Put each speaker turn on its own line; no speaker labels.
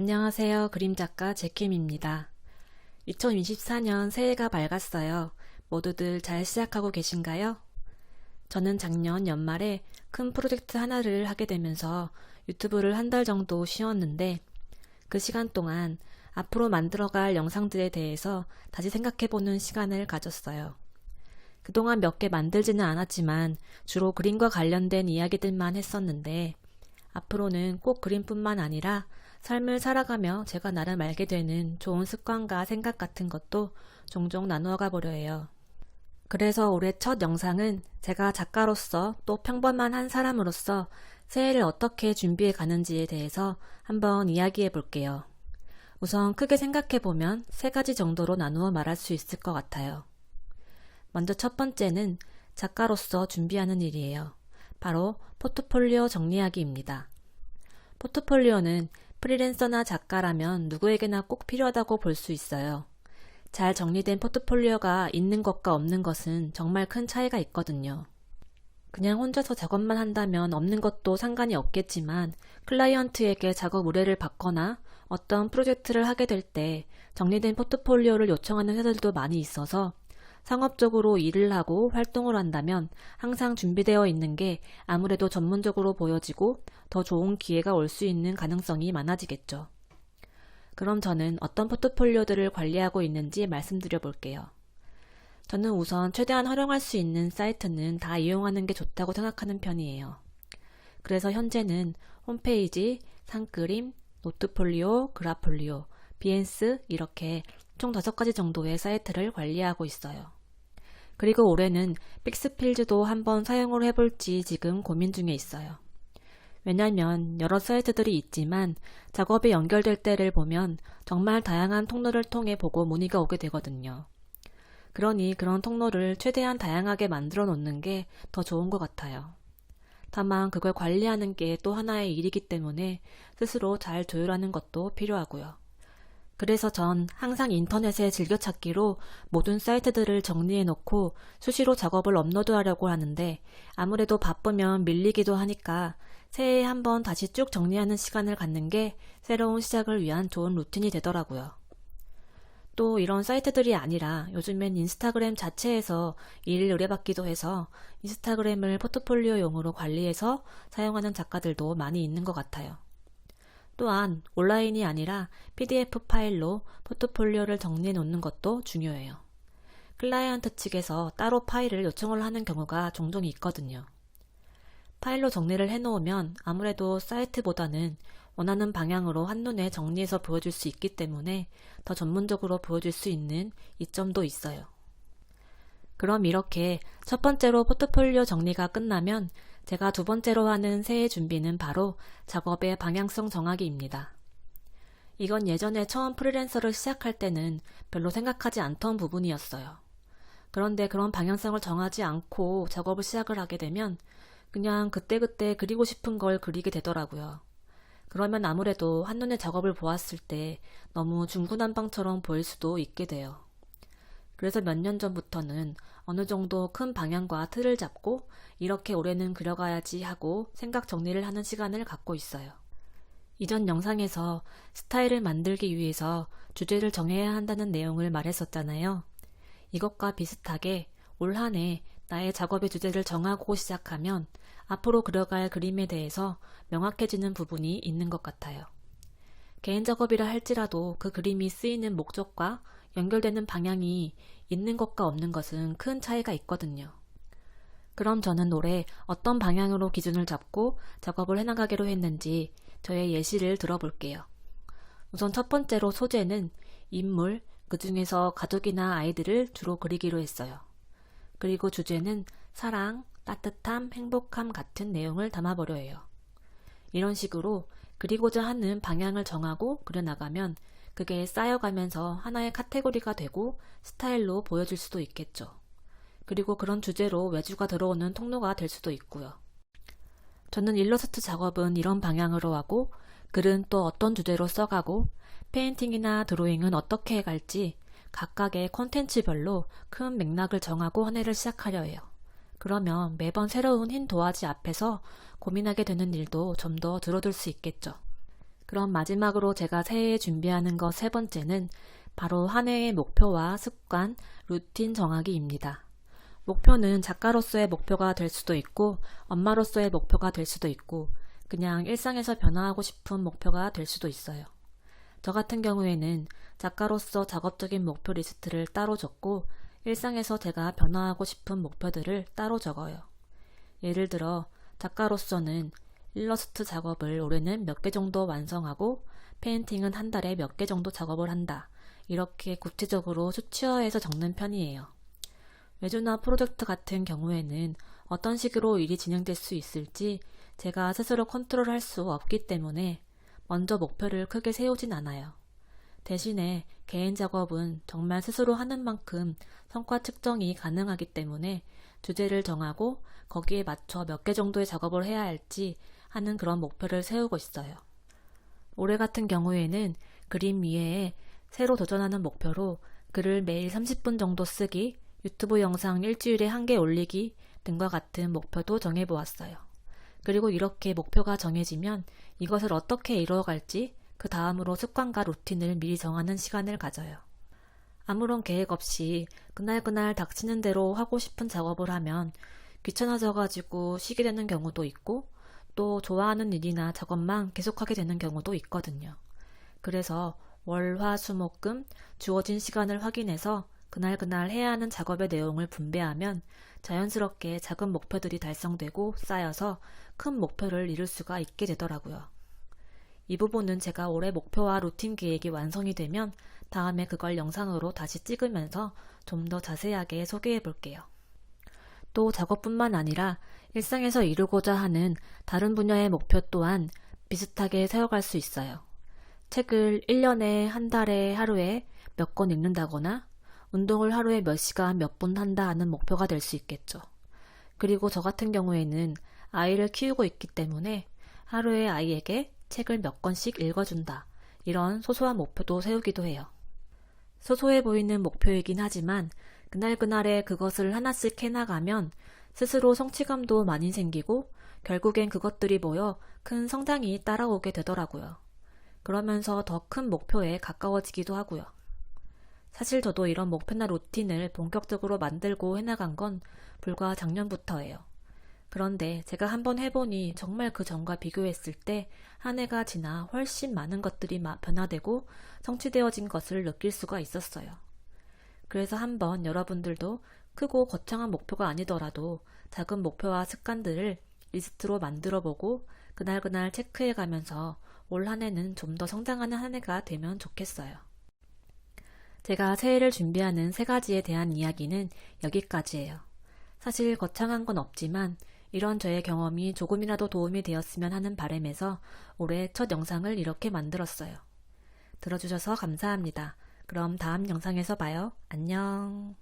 안녕하세요. 그림작가 제킴입니다. 2024년 새해가 밝았어요. 모두들 잘 시작하고 계신가요? 저는 작년 연말에 큰 프로젝트 하나를 하게 되면서 유튜브를 한 달 정도 쉬었는데 그 시간 동안 앞으로 만들어갈 영상들에 대해서 다시 생각해보는 시간을 가졌어요. 그동안 몇 개 만들지는 않았지만 주로 그림과 관련된 이야기들만 했었는데 앞으로는 꼭 그림뿐만 아니라 삶을 살아가며 제가 나름 알게 되는 좋은 습관과 생각 같은 것도 종종 나누어 가보려 해요. 그래서 올해 첫 영상은 제가 작가로서 또 평범한 한 사람으로서 새해를 어떻게 준비해 가는지에 대해서 한번 이야기해 볼게요. 우선 크게 생각해 보면 세 가지 정도로 나누어 말할 수 있을 것 같아요. 먼저 첫 번째는 작가로서 준비하는 일이에요. 바로 포트폴리오 정리하기입니다. 포트폴리오는 프리랜서나 작가라면 누구에게나 꼭 필요하다고 볼 수 있어요. 잘 정리된 포트폴리오가 있는 것과 없는 것은 정말 큰 차이가 있거든요. 그냥 혼자서 작업만 한다면 없는 것도 상관이 없겠지만 클라이언트에게 작업 의뢰를 받거나 어떤 프로젝트를 하게 될 때 정리된 포트폴리오를 요청하는 회사들도 많이 있어서 상업적으로 일을 하고 활동을 한다면 항상 준비되어 있는 게 아무래도 전문적으로 보여지고 더 좋은 기회가 올 수 있는 가능성이 많아지겠죠. 그럼 저는 어떤 포트폴리오들을 관리하고 있는지 말씀드려 볼게요. 저는 우선 최대한 활용할 수 있는 사이트는 다 이용하는 게 좋다고 생각하는 편이에요. 그래서 현재는 홈페이지, 상그림, 노트폴리오, 그라폴리오, 비엔스 이렇게 총 5가지 정도의 사이트를 관리하고 있어요. 그리고 올해는 픽스필즈도 한번 사용을 해볼지 지금 고민 중에 있어요. 왜냐면 여러 사이트들이 있지만 작업이 연결될 때를 보면 정말 다양한 통로를 통해 보고 문의가 오게 되거든요. 그러니 그런 통로를 최대한 다양하게 만들어 놓는 게 더 좋은 것 같아요. 다만 그걸 관리하는 게 또 하나의 일이기 때문에 스스로 잘 조율하는 것도 필요하고요. 그래서 전 항상 인터넷에 즐겨찾기로 모든 사이트들을 정리해 놓고 수시로 작업을 업로드하려고 하는데 아무래도 바쁘면 밀리기도 하니까 새해에 한번 다시 쭉 정리하는 시간을 갖는 게 새로운 시작을 위한 좋은 루틴이 되더라고요. 또 이런 사이트들이 아니라 요즘엔 인스타그램 자체에서 일 의뢰받기도 해서 인스타그램을 포트폴리오용으로 관리해서 사용하는 작가들도 많이 있는 것 같아요. 또한 온라인이 아니라 PDF 파일로 포트폴리오를 정리해 놓는 것도 중요해요. 클라이언트 측에서 따로 파일을 요청을 하는 경우가 종종 있거든요. 파일로 정리를 해놓으면 아무래도 사이트보다는 원하는 방향으로 한눈에 정리해서 보여줄 수 있기 때문에 더 전문적으로 보여줄 수 있는 이점도 있어요. 그럼 이렇게 첫 번째로 포트폴리오 정리가 끝나면 제가 두 번째로 하는 새해 준비는 바로 작업의 방향성 정하기입니다. 이건 예전에 처음 프리랜서를 시작할 때는 별로 생각하지 않던 부분이었어요. 그런데 그런 방향성을 정하지 않고 작업을 시작을 하게 되면 그냥 그때그때 그리고 싶은 걸 그리게 되더라고요. 그러면 아무래도 한눈에 작업을 보았을 때 너무 중구난방처럼 보일 수도 있게 돼요. 그래서 몇 년 전부터는 어느 정도 큰 방향과 틀을 잡고 이렇게 올해는 그려가야지 하고 생각 정리를 하는 시간을 갖고 있어요. 이전 영상에서 스타일을 만들기 위해서 주제를 정해야 한다는 내용을 말했었잖아요. 이것과 비슷하게 올 한 해 나의 작업의 주제를 정하고 시작하면 앞으로 그려갈 그림에 대해서 명확해지는 부분이 있는 것 같아요. 개인 작업이라 할지라도 그 그림이 쓰이는 목적과 연결되는 방향이 있는 것과 없는 것은 큰 차이가 있거든요. 그럼 저는 올해 어떤 방향으로 기준을 잡고 작업을 해나가기로 했는지 저의 예시를 들어볼게요. 우선 첫 번째로 소재는 인물, 그 중에서 가족이나 아이들을 주로 그리기로 했어요. 그리고 주제는 사랑, 따뜻함, 행복함 같은 내용을 담아보려 해요. 이런 식으로 그리고자 하는 방향을 정하고 그려나가면 그게 쌓여가면서 하나의 카테고리가 되고 스타일로 보여질 수도 있겠죠. 그리고 그런 주제로 외주가 들어오는 통로가 될 수도 있고요. 저는 일러스트 작업은 이런 방향으로 하고 글은 또 어떤 주제로 써가고 페인팅이나 드로잉은 어떻게 해갈지 각각의 콘텐츠별로 큰 맥락을 정하고 한 해를 시작하려 해요. 그러면 매번 새로운 흰 도화지 앞에서 고민하게 되는 일도 좀 더 줄어들 수 있겠죠. 그럼 마지막으로 제가 새해에 준비하는 것 세 번째는 바로 한 해의 목표와 습관, 루틴 정하기입니다. 목표는 작가로서의 목표가 될 수도 있고 엄마로서의 목표가 될 수도 있고 그냥 일상에서 변화하고 싶은 목표가 될 수도 있어요. 저 같은 경우에는 작가로서 작업적인 목표 리스트를 따로 적고 일상에서 제가 변화하고 싶은 목표들을 따로 적어요. 예를 들어 작가로서는 일러스트 작업을 올해는 몇 개 정도 완성하고 페인팅은 한 달에 몇 개 정도 작업을 한다. 이렇게 구체적으로 수치화해서 적는 편이에요. 외주나 프로젝트 같은 경우에는 어떤 식으로 일이 진행될 수 있을지 제가 스스로 컨트롤할 수 없기 때문에 먼저 목표를 크게 세우진 않아요. 대신에 개인 작업은 정말 스스로 하는 만큼 성과 측정이 가능하기 때문에 주제를 정하고 거기에 맞춰 몇 개 정도의 작업을 해야 할지 하는 그런 목표를 세우고 있어요. 올해 같은 경우에는 그림 이외에 새로 도전하는 목표로 글을 매일 30분 정도 쓰기, 유튜브 영상 일주일에 1개 올리기 등과 같은 목표도 정해보았어요. 그리고 이렇게 목표가 정해지면 이것을 어떻게 이루어갈지 그 다음으로 습관과 루틴을 미리 정하는 시간을 가져요. 아무런 계획 없이 그날그날 닥치는 대로 하고 싶은 작업을 하면 귀찮아져가지고 쉬게 되는 경우도 있고 또 좋아하는 일이나 작업만 계속하게 되는 경우도 있거든요. 그래서 월, 화, 수, 목, 금 주어진 시간을 확인해서 그날그날 해야 하는 작업의 내용을 분배하면 자연스럽게 작은 목표들이 달성되고 쌓여서 큰 목표를 이룰 수가 있게 되더라고요. 이 부분은 제가 올해 목표와 루틴 계획이 완성이 되면 다음에 그걸 영상으로 다시 찍으면서 좀 더 자세하게 소개해 볼게요. 또 작업뿐만 아니라 일상에서 이루고자 하는 다른 분야의 목표 또한 비슷하게 세워갈 수 있어요. 책을 1년에 한 달에 하루에 몇 권 읽는다거나 운동을 하루에 몇 시간 몇 분 한다 하는 목표가 될 수 있겠죠. 그리고 저 같은 경우에는 아이를 키우고 있기 때문에 하루에 아이에게 책을 몇 권씩 읽어준다. 이런 소소한 목표도 세우기도 해요. 소소해 보이는 목표이긴 하지만 그날그날에 그것을 하나씩 해나가면 스스로 성취감도 많이 생기고 결국엔 그것들이 모여 큰 성장이 따라오게 되더라고요. 그러면서 더 큰 목표에 가까워지기도 하고요. 사실 저도 이런 목표나 루틴을 본격적으로 만들고 해나간 건 불과 작년부터예요. 그런데 제가 한번 해보니 정말 그 전과 비교했을 때 한 해가 지나 훨씬 많은 것들이 변화되고 성취되어진 것을 느낄 수가 있었어요. 그래서 한번 여러분들도 크고 거창한 목표가 아니더라도 작은 목표와 습관들을 리스트로 만들어보고 그날그날 체크해가면서 올 한 해는 좀 더 성장하는 한 해가 되면 좋겠어요. 제가 새해를 준비하는 3가지에 대한 이야기는 여기까지예요. 사실 거창한 건 없지만 이런 저의 경험이 조금이라도 도움이 되었으면 하는 바람에서 올해 첫 영상을 이렇게 만들었어요. 들어주셔서 감사합니다. 그럼 다음 영상에서 봐요. 안녕.